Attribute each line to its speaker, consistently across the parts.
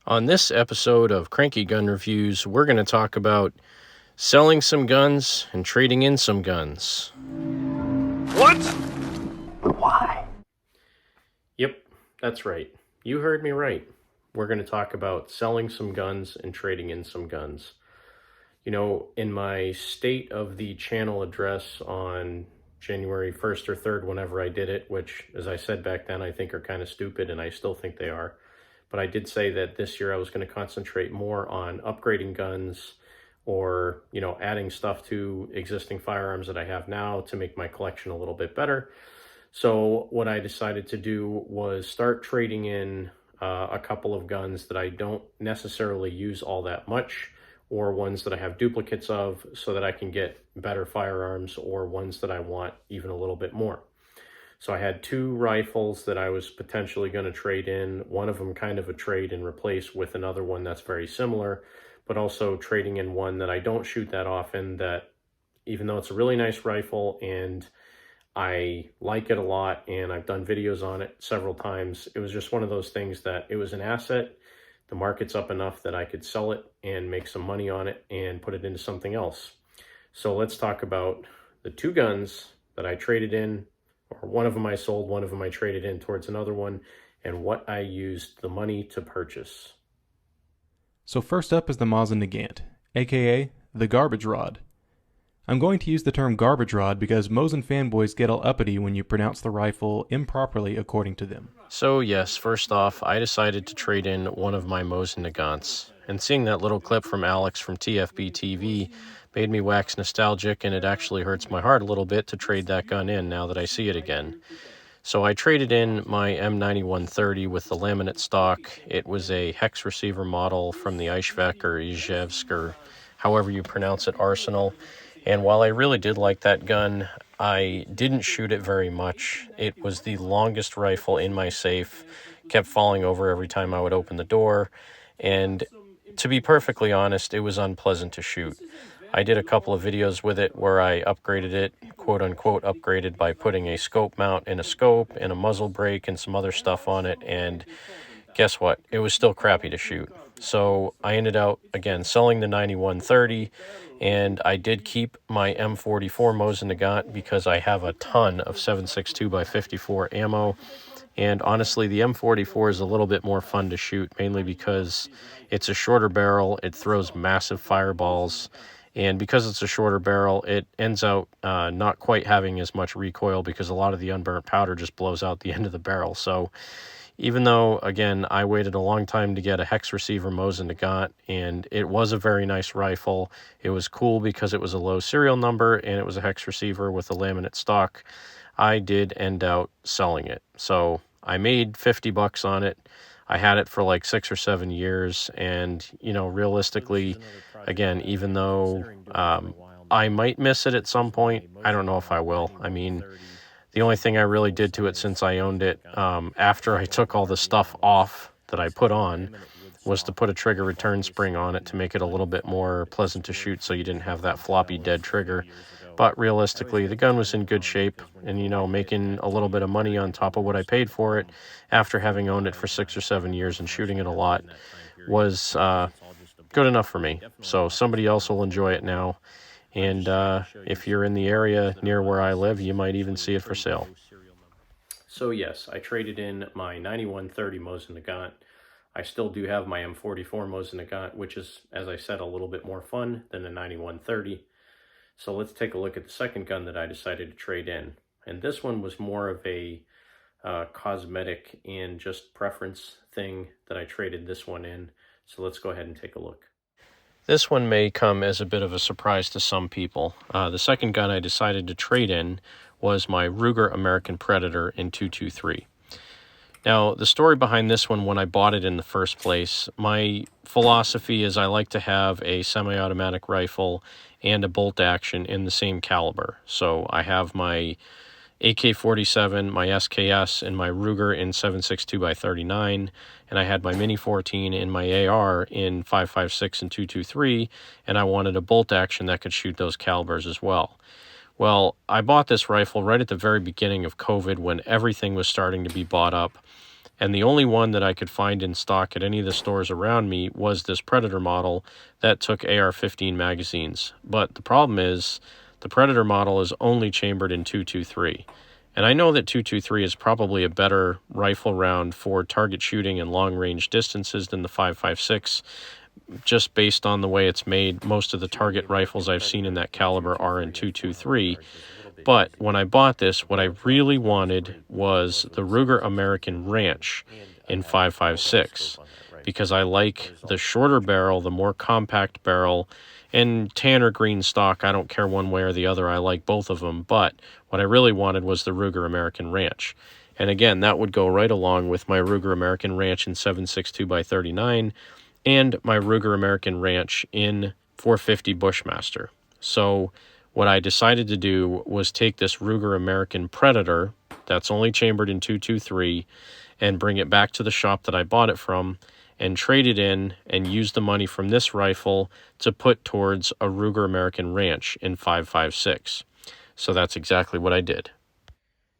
Speaker 1: On this episode of Cranky Gun Reviews, we're going to talk about selling some guns and trading in some guns.
Speaker 2: What? Why?
Speaker 1: Yep, that's right. You heard me right. We're going to talk about selling some guns and trading in some guns. You know, in my state of the channel address on January 1st or 3rd, whenever I did it, which, as I said back then, I think are kind of stupid, and I still think they are. But I did say that this year I was going to concentrate more on upgrading guns or, adding stuff to existing firearms that I have now to make my collection a little bit better. So what I decided to do was start trading in a couple of guns that I don't necessarily use all that much, or ones that I have duplicates of, so that I can get better firearms, or ones that I want even a little bit more. So I had two rifles that I was potentially going to trade in, one of them kind of a trade and replace with another one that's very similar, but also trading in one that I don't shoot that often, that even though it's a really nice rifle and I like it a lot and I've done videos on it several times, it was just one of those things that it was an asset. The market's up enough that I could sell it and make some money on it and put it into something else. So let's talk about the two guns that I traded in, or one of them I sold, one of them I traded in towards another one, and what I used the money to purchase.
Speaker 3: So first up is the Maza Nagant, aka the garbage rod. I'm going to use the term garbage rod because Mosin fanboys get all uppity when you pronounce the rifle improperly according to them.
Speaker 1: So yes, first off, I decided to trade in one of my Maza Nagants, and seeing that little clip from Alex from TFB TV made me wax nostalgic, and it actually hurts my heart a little bit to trade that gun in now that I see it again. So I traded in my M9130 with the laminate stock. It was a hex receiver model from the Ishvek or Izhevsk, or however you pronounce it, arsenal. And while I really did like that gun, I didn't shoot it very much. It was the longest rifle in my safe, kept falling over every time I would open the door, and to be perfectly honest, it was unpleasant to shoot. I did a couple of videos with it where I upgraded it, quote-unquote upgraded, by putting a scope mount in a scope and a muzzle brake and some other stuff on it, and guess what? It was still crappy to shoot. So I ended up, again, selling the 9130, and I did keep my M44 Maza Nagant because I have a ton of 7.62x54 ammo. And honestly, the M44 is a little bit more fun to shoot, mainly because it's a shorter barrel, it throws massive fireballs, and because it's a shorter barrel, it ends out not quite having as much recoil because a lot of the unburnt powder just blows out the end of the barrel. So even though, again, I waited a long time to get a hex receiver Maza Nagant, and it was a very nice rifle, it was cool because it was a low serial number and it was a hex receiver with a laminate stock, I did end out selling it. So I made $50 on it. I had it for like 6 or 7 years, and, realistically, again, even though I might miss it at some point, I don't know if I will. I mean, the only thing I really did to it since I owned it, after I took all the stuff off that I put on, was to put a trigger return spring on it to make it a little bit more pleasant to shoot, so you didn't have that floppy dead trigger. But realistically, the gun was in good shape, and, making a little bit of money on top of what I paid for it after having owned it for 6 or 7 years and shooting it a lot was good enough for me. So somebody else will enjoy it now. And if you're in the area near where I live, you might even see it for sale. So yes, I traded in my 9130 Maza Nagant. I still do have my M44 Maza Nagant, which is, as I said, a little bit more fun than the 9130. So let's take a look at the second gun that I decided to trade in. And this one was more of a cosmetic and just preference thing that I traded this one in. So let's go ahead and take a look. This one may come as a bit of a surprise to some people. The second gun I decided to trade in was my Ruger American Predator in .223. Now, the story behind this one, when I bought it in the first place, my philosophy is I like to have a semi-automatic rifle and a bolt action in the same caliber. So I have my AK-47, my SKS, and my Ruger in 7.62x39, and I had my Mini 14 in my AR in 5.56 and .223, and I wanted a bolt action that could shoot those calibers as well. Well, I bought this rifle right at the very beginning of COVID when everything was starting to be bought up. And the only one that I could find in stock at any of the stores around me was this Predator model that took AR-15 magazines. But the problem is, the Predator model is only chambered in 223. And I know that 223 is probably a better rifle round for target shooting and long-range distances than the 5.56, just based on the way it's made. Most of the target rifles I've seen in that caliber are in 223. But when I bought this, what I really wanted was the Ruger American Ranch in 5.56, because I like the shorter barrel, the more compact barrel, and tan or green stock. I don't care one way or the other. I like both of them. But what I really wanted was the Ruger American Ranch. And again, that would go right along with my Ruger American Ranch in 7.62x39 and my Ruger American Ranch in 450 Bushmaster. So what I decided to do was take this Ruger American Predator that's only chambered in 223 and bring it back to the shop that I bought it from and trade it in and use the money from this rifle to put towards a Ruger American Ranch in 5.56. So that's exactly what I did.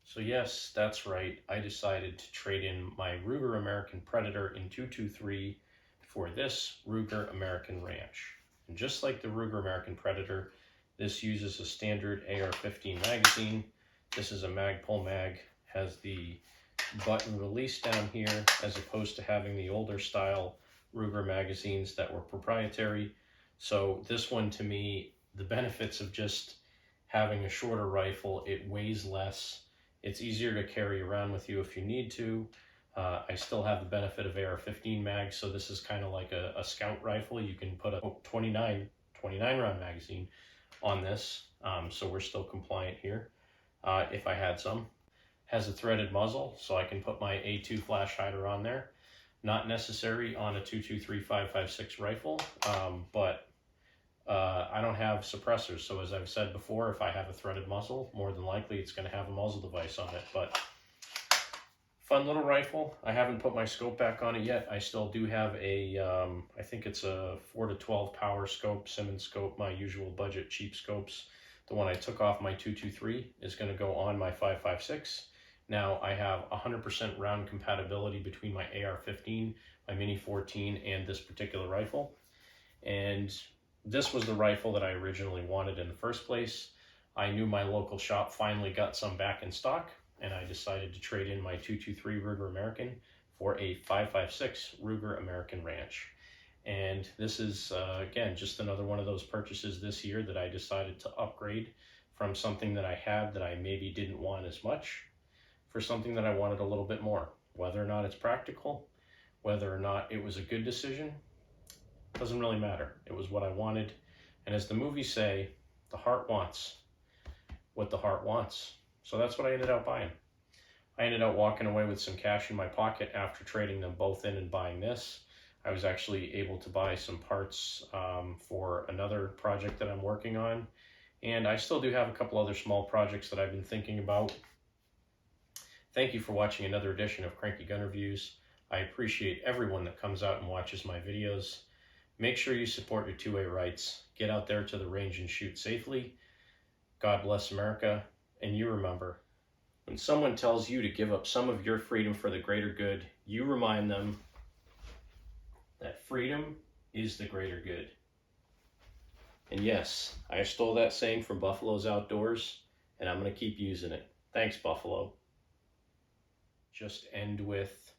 Speaker 1: So yes, that's right. I decided to trade in my Ruger American Predator in 223 for this Ruger American Ranch. And just like the Ruger American Predator, this uses a standard AR-15 magazine. This is a Magpul mag, has the button release down here, as opposed to having the older style Ruger magazines that were proprietary. So this one, to me, the benefits of just having a shorter rifle, it weighs less. It's easier to carry around with you if you need to. I still have the benefit of AR-15 mags, so this is kind of like a scout rifle. You can put a 29 round magazine on this, so we're still compliant here if I had some. Has a threaded muzzle, so I can put my A2 flash hider on there. Not necessary on a 223 5.56 rifle, but I don't have suppressors, so as I've said before, if I have a threaded muzzle, more than likely it's going to have a muzzle device on it. But fun little rifle. I haven't put my scope back on it yet. I still do have a, I think it's a 4 to 12 power scope, Simmons scope, my usual budget cheap scopes. The one I took off my 223 is going to go on my 5.56. Now I have 100% round compatibility between my AR-15, my Mini 14, and this particular rifle. And this was the rifle that I originally wanted in the first place. I knew my local shop finally got some back in stock, and I decided to trade in my 223 Ruger American for a 5.56 Ruger American Ranch. And this is, again, just another one of those purchases this year that I decided to upgrade from something that I had that I maybe didn't want as much for something that I wanted a little bit more. Whether or not it's practical, whether or not it was a good decision, doesn't really matter. It was what I wanted. And as the movies say, the heart wants what the heart wants. So that's what I ended up buying. I ended up walking away with some cash in my pocket after trading them both in and buying this. I was actually able to buy some parts for another project that I'm working on. And I still do have a couple other small projects that I've been thinking about. Thank you for watching another edition of Cranky Gun Reviews. I appreciate everyone that comes out and watches my videos. Make sure you support your 2A rights. Get out there to the range and shoot safely. God bless America. And you remember, when someone tells you to give up some of your freedom for the greater good, you remind them that freedom is the greater good. And yes, I stole that saying from Buffalo's Outdoors, and I'm going to keep using it. Thanks, Buffalo. Just end with,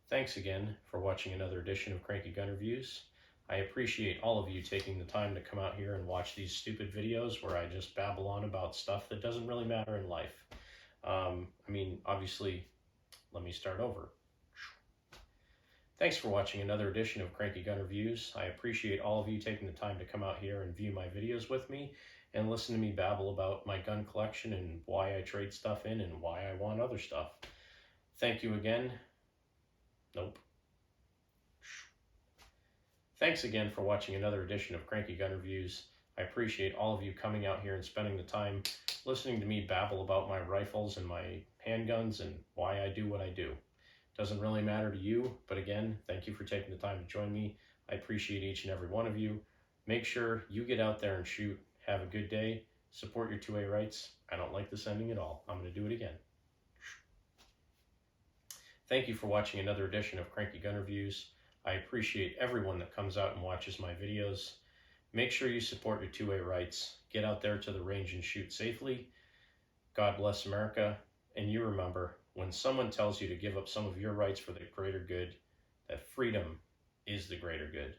Speaker 1: thanks again for watching another edition of Cranky Gun Reviews. I appreciate all of you taking the time to come out here and watch these stupid videos where I just babble on about stuff that doesn't really matter in life. I mean, obviously, let me start over. Thanks for watching another edition of Cranky Gun Reviews. I appreciate all of you taking the time to come out here and view my videos with me and listen to me babble about my gun collection and why I trade stuff in and why I want other stuff. Thank you again. Nope. Thanks again for watching another edition of Cranky Gun Reviews. I appreciate all of you coming out here and spending the time listening to me babble about my rifles and my handguns and why I do what I do. Doesn't really matter to you, but again, thank you for taking the time to join me. I appreciate each and every one of you. Make sure you get out there and shoot. Have a good day. Support your 2A rights. I don't like this ending at all. I'm going to do it again. Thank you for watching another edition of Cranky Gun Reviews. I appreciate everyone that comes out and watches my videos. Make sure you support your 2A rights. Get out there to the range and shoot safely. God bless America. And you remember, when someone tells you to give up some of your rights for the greater good, that freedom is the greater good.